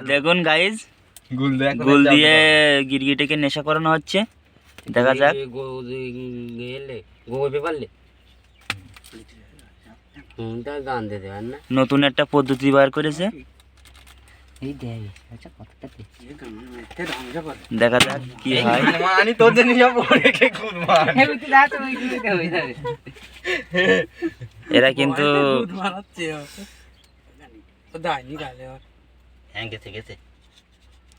দেখুন গাইজ, গুল দিয়ে গিরগিটিকে নেশা করানো হচ্ছে। দেখা যাক। নতুন একটা পদ্ধতি বার করেছে, দেখা যাক কি হয়। এরা কিন্তু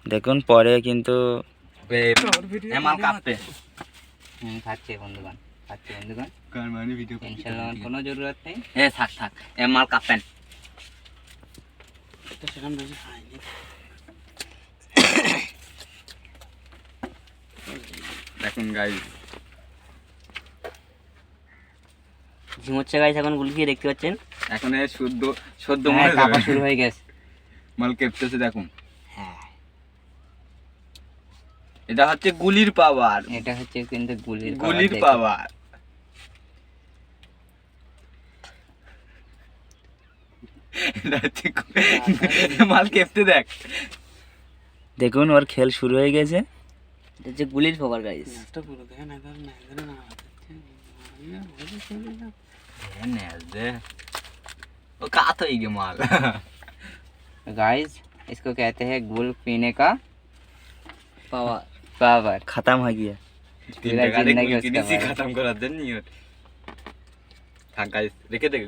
দেখুন পরে কিন্তু খাচ্ছে বন্ধুগণ, টেনশন নেওয়ার কোনো জরুরত নেই। থাক থাক, মাল কাঁপেন। দেখুন গাইস, ঝিমোচ্ছে গাইস, এখন গুলি দিয়ে দেখতে পাচ্ছেন। এখন সদ্য কাঁপা শুরু হয়ে গেছে। মাল কেঁপতেছে দেখুন। এটা হচ্ছে গুলির পাওয়ার, এটা হচ্ছে কিন্তু গুলির পাওয়ার। মাল কেঁপতে দেখ, দেখুন ওর খেল শুরু হয়ে গেছে। এটা হচ্ছে গুলির পাওয়ার গাইস। वो कात हो गया माल। गाइस इसको कहते हैं गुल पीने का पावर। पावर खत्म हो गया, तीन टका खत्म करा देनी। हाँ गाइस, देखे